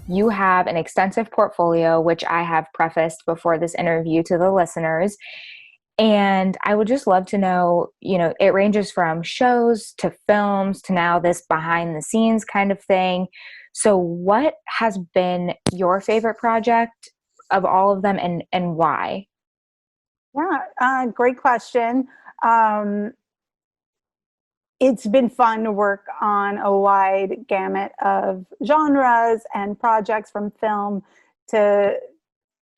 you have an extensive portfolio, which I have prefaced before this interview to the listeners. And I would just love to know, it ranges from shows to films to now this behind the scenes kind of thing. So what has been your favorite project of all of them, and why? Yeah, great question. Um, it's been fun to work on a wide gamut of genres and projects, from film to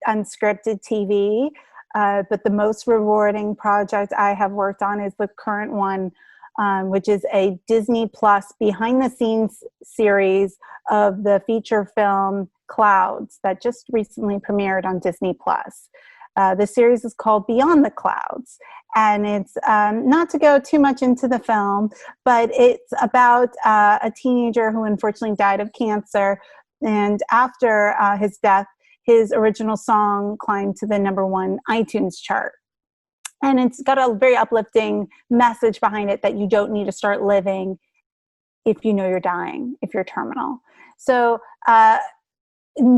unscripted TV. But the most rewarding project I have worked on is the current one, which is a Disney Plus behind the scenes series of the feature film Clouds that just recently premiered on Disney Plus. The series is called Beyond the Clouds, and it's not to go too much into the film, but it's about a teenager who unfortunately died of cancer, and after his death, his original song climbed to the #1 iTunes chart. And it's got a very uplifting message behind it that you don't need to start living if you know you're dying, if you're terminal. So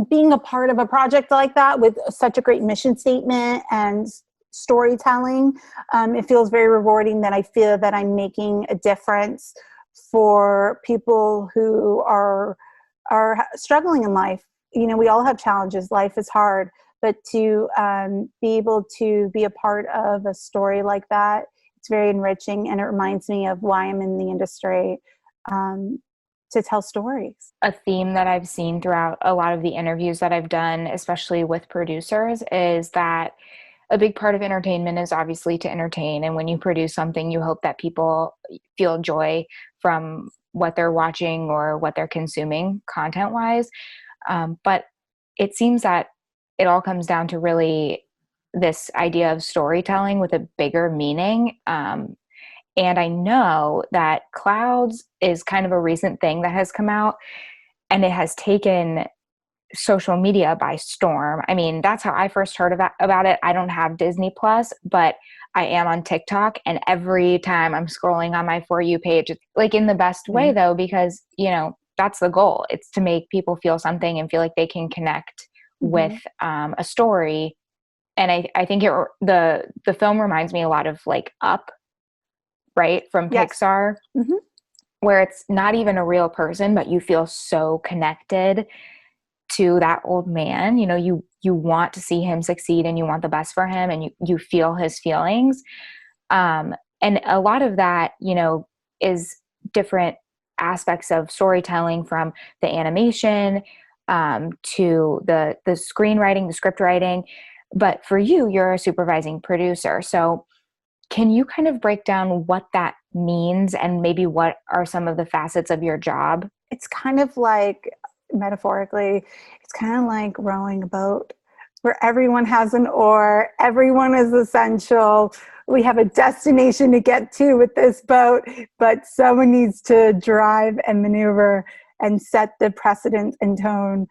being a part of a project like that with such a great mission statement and storytelling, it feels very rewarding that I feel that I'm making a difference for people who are struggling in life. We all have challenges. Life is hard, but to be able to be a part of a story like that, it's very enriching, and it reminds me of why I'm in the industry, to tell stories. A theme that I've seen throughout a lot of the interviews that I've done, especially with producers, is that a big part of entertainment is obviously to entertain. And when you produce something, you hope that people feel joy from what they're watching or what they're consuming content-wise. But it seems that it all comes down to really this idea of storytelling with a bigger meaning. And I know that Clouds is kind of a recent thing that has come out, and it has taken social media by storm. I mean, that's how I first heard about it. I don't have Disney Plus, but I am on TikTok, and every time I'm scrolling on my For You page, it's like in the best way though, because, that's the goal. It's to make people feel something and feel like they can connect with a story. And I think the film reminds me a lot of like Up, right? From Yes. Pixar, where it's not even a real person, but you feel so connected to that old man. You want to see him succeed, and you want the best for him, and you feel his feelings. And a lot of that, is different aspects of storytelling, from the animation to the screenwriting, the script writing. But for you, you're a supervising producer. So can you kind of break down what that means, and maybe what are some of the facets of your job? It's kind of like, metaphorically, it's kind of like rowing a boat where everyone has an oar, everyone is essential. We have a destination to get to with this boat, but someone needs to drive and maneuver and set the precedent and tone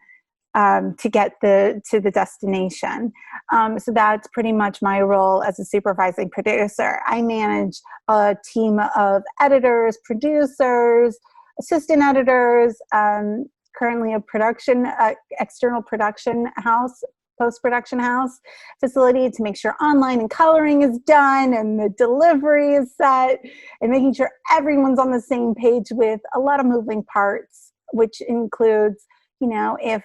to get to the destination. So that's pretty much my role as a supervising producer. I manage a team of editors, producers, assistant editors, currently a external production house, post-production house facility, to make sure online and coloring is done and the delivery is set, and making sure everyone's on the same page with a lot of moving parts, which includes, if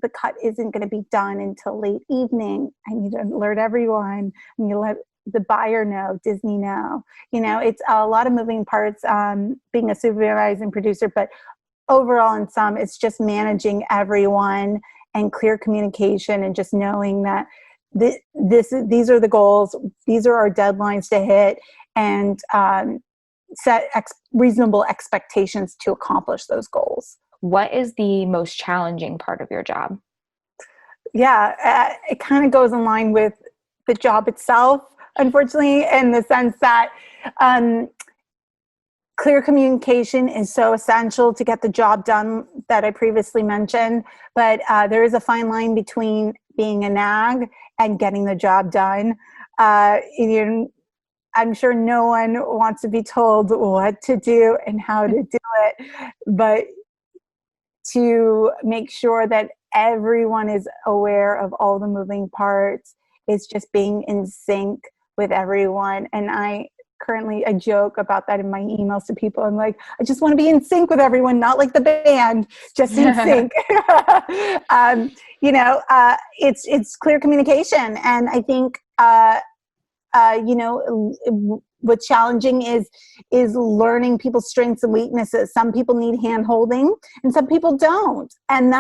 the cut isn't going to be done until late evening, I need to alert everyone. I need to let the buyer know, Disney know. It's a lot of moving parts, being a supervising producer, but overall, in sum, it's just managing everyone and clear communication, and just knowing that these are the goals, these are our deadlines to hit, and set reasonable expectations to accomplish those goals. What is the most challenging part of your job? Yeah, it kind of goes in line with the job itself, unfortunately, in the sense that clear communication is so essential to get the job done that I previously mentioned, but there is a fine line between being a nag and getting the job done. I'm sure no one wants to be told what to do and how to do it, but to make sure that everyone is aware of all the moving parts. It's just being in sync with everyone. And I joke about that in my emails to people. I'm like, I just want to be in sync with everyone, not like the band, just in sync. It's clear communication. And I think, what's challenging is learning people's strengths and weaknesses. Some people need hand holding and some people don't. And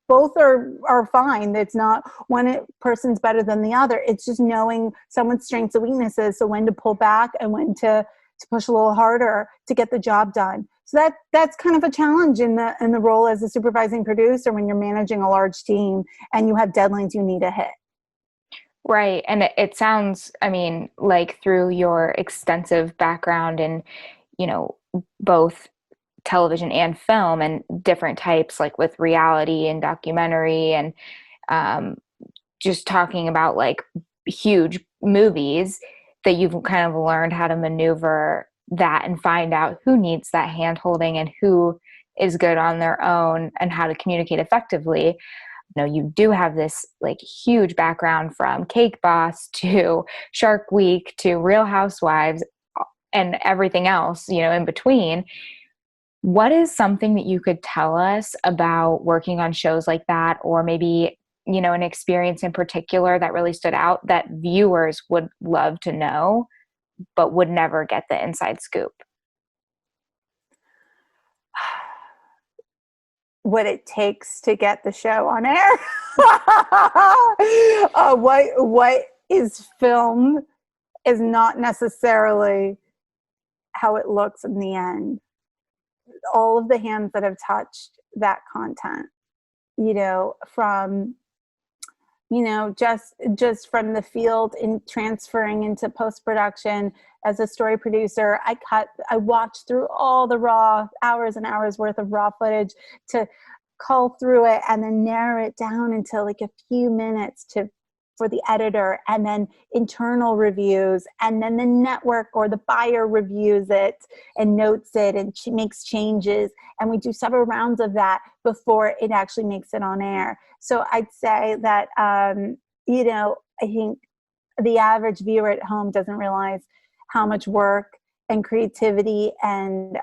both are fine. It's not one person's better than the other. It's just knowing someone's strengths and weaknesses. So when to pull back and when to push a little harder to get the job done. So that's kind of a challenge in the role as a supervising producer when you're managing a large team and you have deadlines you need to hit. Right. And it sounds, I mean, like through your extensive background in, both television and film and different types, like with reality and documentary and just talking about like huge movies, that you've kind of learned how to maneuver that and find out who needs that hand holding and who is good on their own and how to communicate effectively. You do have this like huge background from Cake Boss to Shark Week to Real Housewives and everything else, in between. What is something that you could tell us about working on shows like that, or maybe, an experience in particular that really stood out that viewers would love to know, but would never get the inside scoop? What it takes to get the show on air. What is filmed is not necessarily how it looks in the end. All of the hands that have touched that content, from just from the field in transferring into post-production. As a story producer, I watched through all the raw hours and hours worth of raw footage to cull through it and then narrow it down into like a few minutes for the editor, and then internal reviews, and then the network or the buyer reviews it and notes it and makes changes. And we do several rounds of that before it actually makes it on air. So I'd say that, I think the average viewer at home doesn't realize how much work and creativity and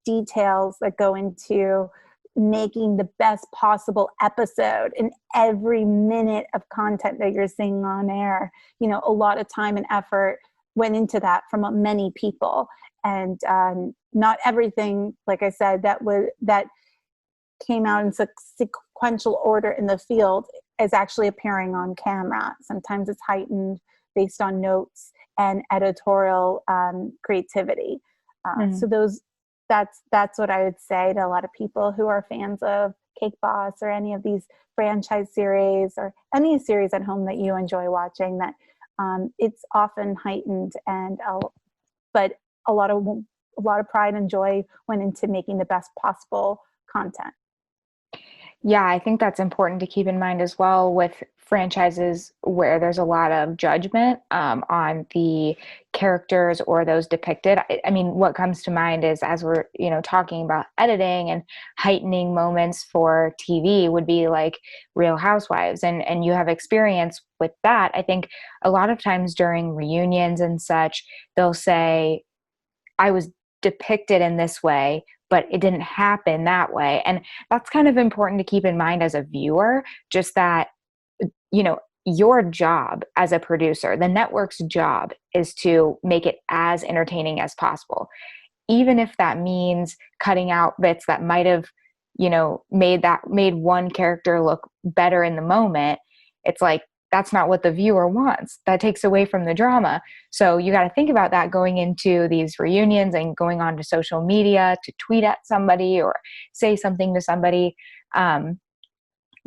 details that go into making the best possible episode, and every minute of content that you're seeing on air. A lot of time and effort went into that from many people, and not everything, like I said, that came out in sequential order in the field is actually appearing on camera. Sometimes it's heightened based on notes and editorial creativity. So that's what I would say to a lot of people who are fans of Cake Boss or any of these franchise series or any series at home that you enjoy watching, that it's often heightened, but a lot of pride and joy went into making the best possible content. Yeah, I think that's important to keep in mind as well with franchises where there's a lot of judgment on the characters or those depicted. I mean, what comes to mind is, as we're, talking about editing and heightening moments for TV, would be like Real Housewives. And you have experience with that. I think a lot of times during reunions and such, they'll say, I was depicted in this way, but it didn't happen that way. And that's kind of important to keep in mind as a viewer, just that, your job as a producer, the network's job, is to make it as entertaining as possible. Even if that means cutting out bits that might have, made one character look better in the moment. It's like, that's not what the viewer wants. That takes away from the drama. So you got to think about that going into these reunions and going on to social media to tweet at somebody or say something to somebody.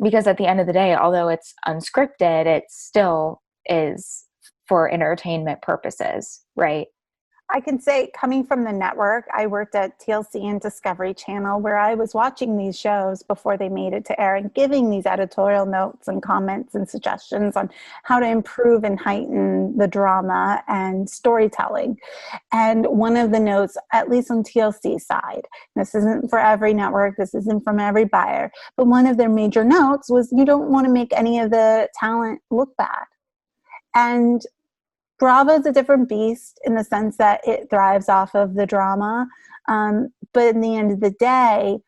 Because at the end of the day, although it's unscripted, it still is for entertainment purposes, right? I can say, coming from the network, I worked at TLC and Discovery Channel, where I was watching these shows before they made it to air and giving these editorial notes and comments and suggestions on how to improve and heighten the drama and storytelling. And one of the notes, at least on TLC side, this isn't for every network, this isn't from every buyer, but one of their major notes was, you don't want to make any of the talent look bad. And Bravo is a different beast in the sense that it thrives off of the drama. But in the end of the day,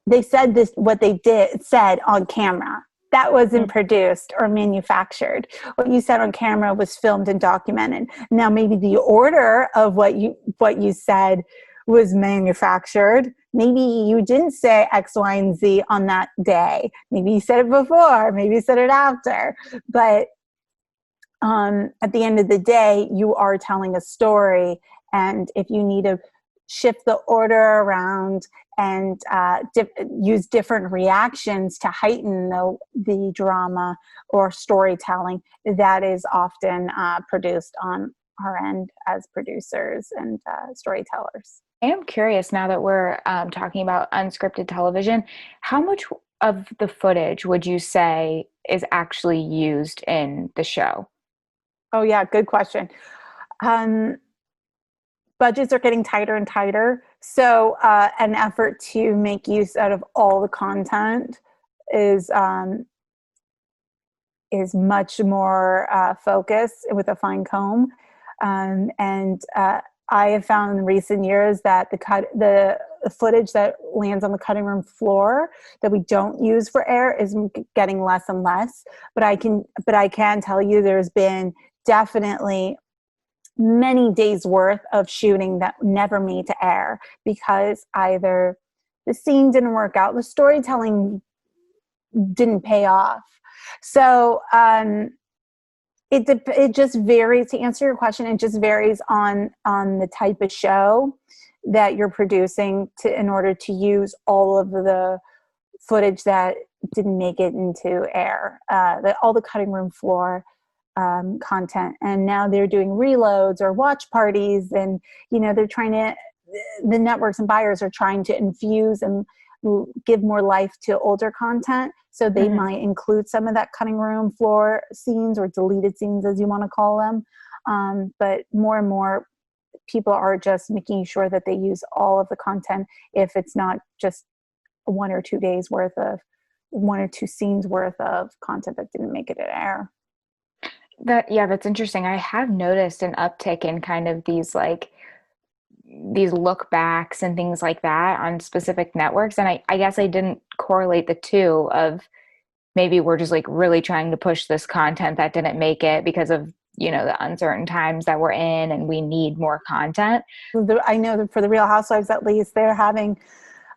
they said this, what they said on camera. That wasn't produced or manufactured. What you said on camera was filmed and documented. Now, maybe the order of what you said was manufactured. Maybe you didn't say X, Y, and Z on that day. Maybe you said it before. Maybe you said it after. But at the end of the day, you are telling a story. And if you need to shift the order around and use different reactions to heighten the drama or storytelling, that is often produced on our end as producers and storytellers. I am curious, now that we're talking about unscripted television, how much of the footage would you say is actually used in the show? Oh yeah, good question. Budgets are getting tighter and tighter, so an effort to make use out of all the content is much more focused with a fine comb, and I have found in recent years that the footage that lands on the cutting room floor that we don't use for air is getting less and less. But I can tell you there's been definitely many days worth of shooting that never made to air because either the scene didn't work out, the storytelling didn't pay off. So it just varies. To answer your question, it just varies on the type of show that you're producing in order to use all of the footage that didn't make it into air, all the cutting room floor content. And now they're doing reloads or watch parties, and they're trying to, the networks and buyers are trying to infuse and give more life to older content, so they might include some of that cutting room floor scenes or deleted scenes, as you want to call them. But more and more people are just making sure that they use all of the content, if it's not just 1 or 2 days worth of 1 or 2 scenes worth of content that didn't make it in air. That's interesting. I have noticed an uptick in kind of these look backs and things like that on specific networks. And I guess I didn't correlate the two of, maybe we're just like really trying to push this content that didn't make it because of, the uncertain times that we're in and we need more content. I know that for the Real Housewives, at least, they're having,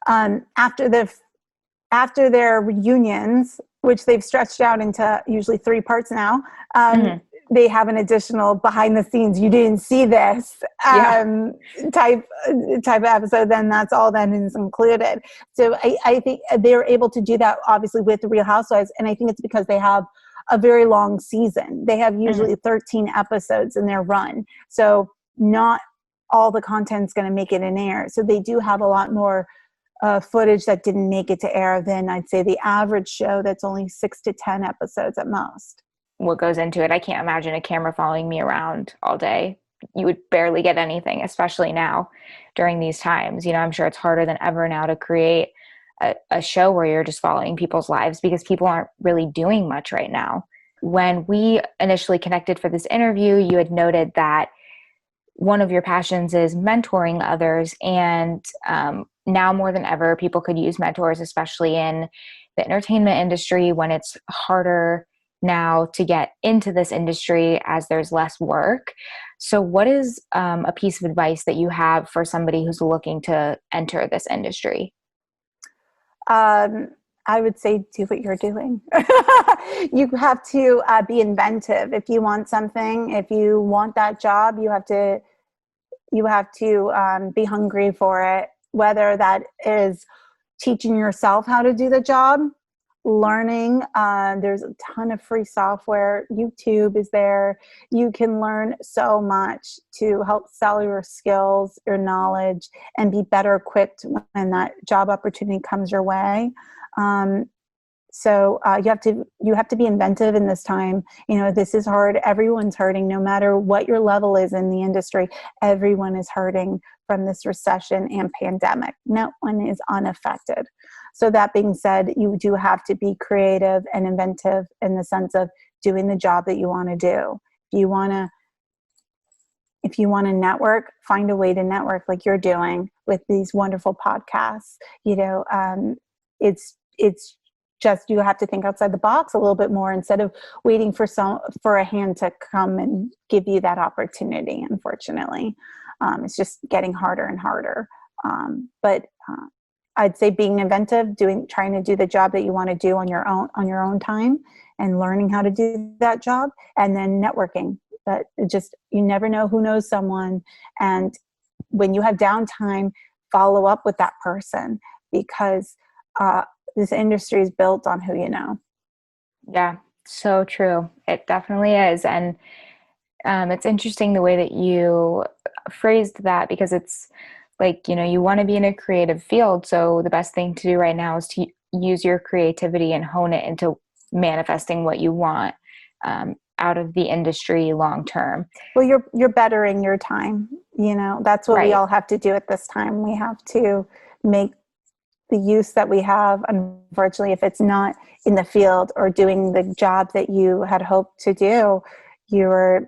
after their reunions, which they've stretched out into usually 3 parts now, they have an additional behind the scenes, you didn't see this type of episode, then that's all that is included. So I think they're able to do that obviously with the Real Housewives, and I think it's because they have a very long season. They have usually 13 episodes in their run, so not all the content's going to make it in air. So they do have a lot more footage that didn't make it to air than I'd say the average show that's only 6 to 10 episodes at most. What goes into it? I can't imagine a camera following me around all day. You would barely get anything, especially now during these times. I'm sure it's harder than ever now to create a show where you're just following people's lives because people aren't really doing much right now. When we initially connected for this interview, you had noted that one of your passions is mentoring others. And now more than ever, people could use mentors, especially in the entertainment industry, when it's harder now to get into this industry as there's less work. So what is a piece of advice that you have for somebody who's looking to enter this industry? I would say do what you're doing. You have to be inventive. If you want something, if you want that job, you have to be hungry for it, whether that is teaching yourself how to do the job learning. There's a ton of free software. YouTube is there. You can learn so much to help sell your skills, your knowledge, and be better equipped when that job opportunity comes your way. So you have to be inventive in this time. You know, this is hard. Everyone's hurting, no matter what your level is in the industry. Everyone is hurting from this recession and pandemic. No one is unaffected. So that being said, you do have to be creative and inventive in the sense of doing the job that you want to do. If you want to network, find a way to network like you're doing with these wonderful podcasts. You know, it's just, you have to think outside the box a little bit more instead of waiting for a hand to come and give you that opportunity. Unfortunately, it's just getting harder and harder. But I'd say being inventive, trying to do the job that you want to do on your own time, and learning how to do that job, and then networking. That you never know who knows someone, and when you have downtime, follow up with that person, because this industry is built on who you know. Yeah, so true. It definitely is. And it's interesting the way that you phrased that, because it's like, you know, you want to be in a creative field. So the best thing to do right now is to use your creativity and hone it into manifesting what you want out of the industry long term. Well, you're bettering your time. You know, that's what we all have to do at this time. We have to make the use that we have. Unfortunately, if it's not in the field or doing the job that you had hoped to do, you're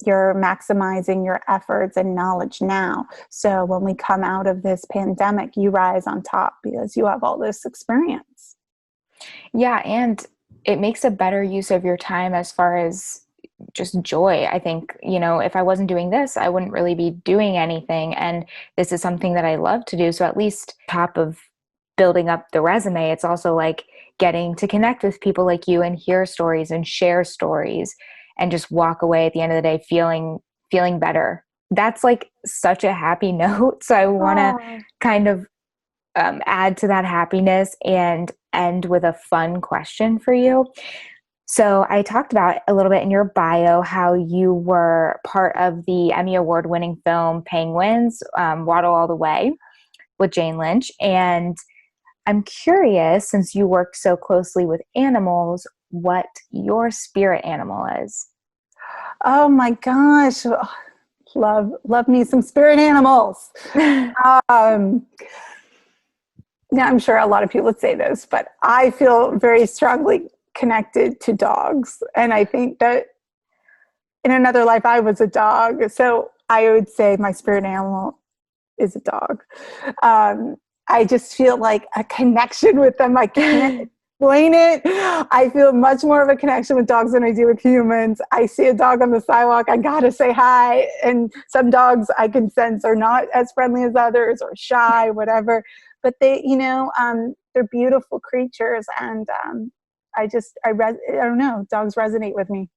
maximizing your efforts and knowledge now. So when we come out of this pandemic, you rise on top because you have all this experience. Yeah, and it makes a better use of your time as far as just joy. I think, you know, if I wasn't doing this, I wouldn't really be doing anything. And this is something that I love to do. So at least top of building up the resume, it's also like getting to connect with people like you and hear stories and share stories and just walk away at the end of the day feeling better. That's like such a happy note. So I want to kind of add to that happiness and end with a fun question for you. So I talked about a little bit in your bio how you were part of the Emmy Award-winning film Penguins, WADDLE All the Way with Jane Lynch. And I'm curious, since you work so closely with animals, what your spirit animal is. Oh my gosh. Love me some spirit animals. Now, I'm sure a lot of people would say this, but I feel very strongly connected to dogs. And I think that in another life, I was a dog. So I would say my spirit animal is a dog. I just feel like a connection with them. I can't explain it. I feel much more of a connection with dogs than I do with humans. I see a dog on the sidewalk, I gotta say hi. And some dogs I can sense are not as friendly as others, or shy, whatever. But they, you know, they're beautiful creatures, and I don't know, dogs resonate with me.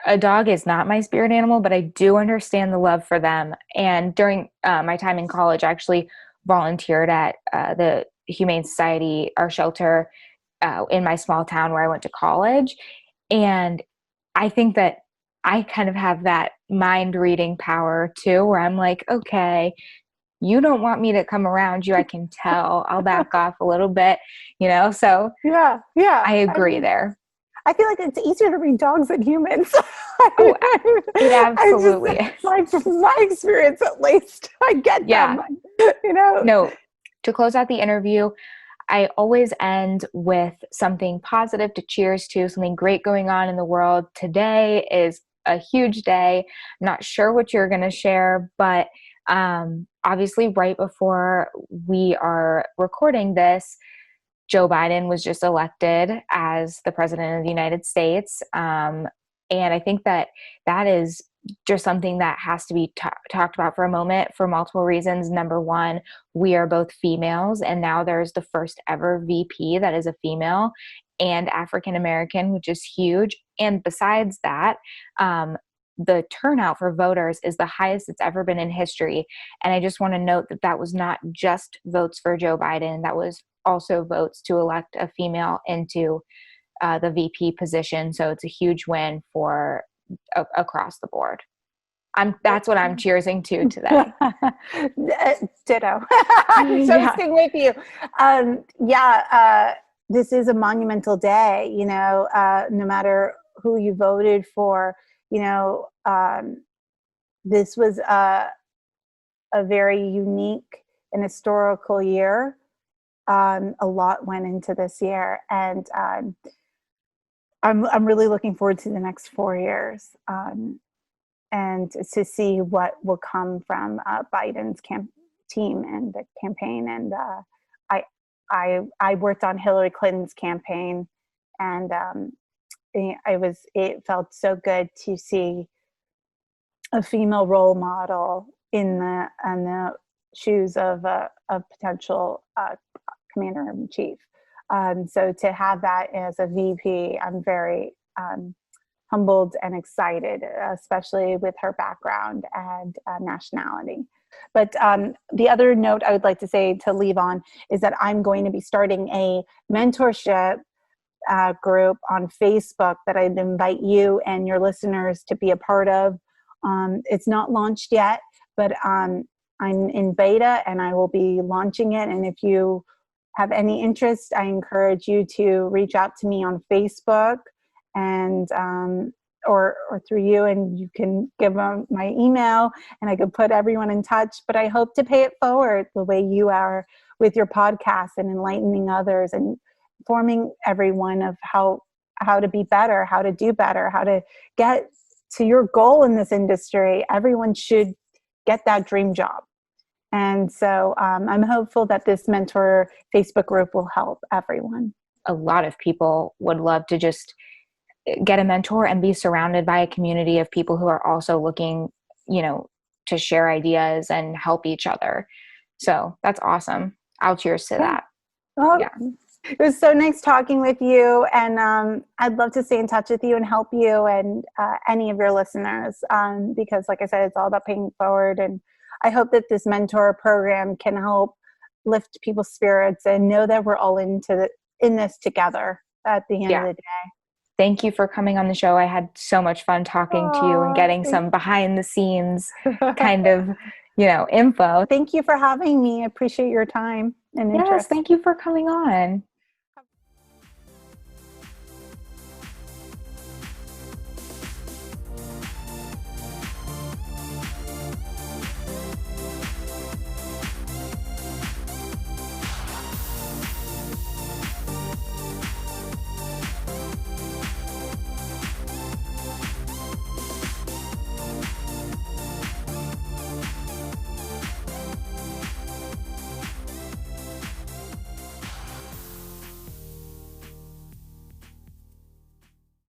A dog is not my spirit animal, but I do understand the love for them. And during my time in college, I actually volunteered at the Humane Society, our shelter in my small town where I went to college. And I think that I kind of have that mind reading power too, where I'm like, okay, you don't want me to come around you. I can tell. I'll back off a little bit, you know? So yeah. I agree there. I feel like it's easier to read dogs than humans. Oh, it absolutely is. From my experience, at least, I get them. You know? No, to close out the interview, I always end with something positive to cheers to, something great going on in the world. Today is a huge day. I'm not sure what you're going to share, but obviously right before we are recording this, Joe Biden was just elected as the president of the United States. And I think that is just something that has to be talked about for a moment for multiple reasons. Number one, we are both females, and now there's the first ever VP that is a female and African American, which is huge. And besides that, the turnout for voters is the highest it's ever been in history. And I just want to note that that was not just votes for Joe Biden. That was also votes to elect a female into the VP position. So it's a huge win for across the board. That's what I'm cheersing to today. Ditto. I'm Yeah. toasting with you. This is a monumental day, no matter who you voted for, this was a very unique and historical year. A lot went into this year, and I'm really looking forward to the next 4 years. And to see what will come from Biden's team and the campaign. And I worked on Hillary Clinton's campaign, and it felt so good to see a female role model in the shoes of a potential commander in chief. So to have that as a VP, I'm very humbled and excited, especially with her background and nationality. But the other note I would like to say to leave on is that I'm going to be starting a mentorship group on Facebook that I'd invite you and your listeners to be a part of. It's not launched yet, but I'm in beta and I will be launching it. And if you have any interest, I encourage you to reach out to me on Facebook and or through you, and you can give them my email and I could put everyone in touch. But I hope to pay it forward the way you are with your podcast and enlightening others and informing everyone of how to be better, how to do better, how to get to your goal in this industry. Everyone should get that dream job. And so I'm hopeful that this mentor Facebook group will help everyone. A lot of people would love to just get a mentor and be surrounded by a community of people who are also looking, to share ideas and help each other. So that's awesome. I'll cheers to that. Oh, yeah. It was so nice talking with you. And I'd love to stay in touch with you and help you and any of your listeners because, like I said, it's all about paying it forward. And I hope that this mentor program can help lift people's spirits and know that we're all in this together at the end of the day. Thank you for coming on the show. I had so much fun talking to you and getting some behind the scenes kind of, info. Thank you for having me. I appreciate your time and interest. Yes, thank you for coming on.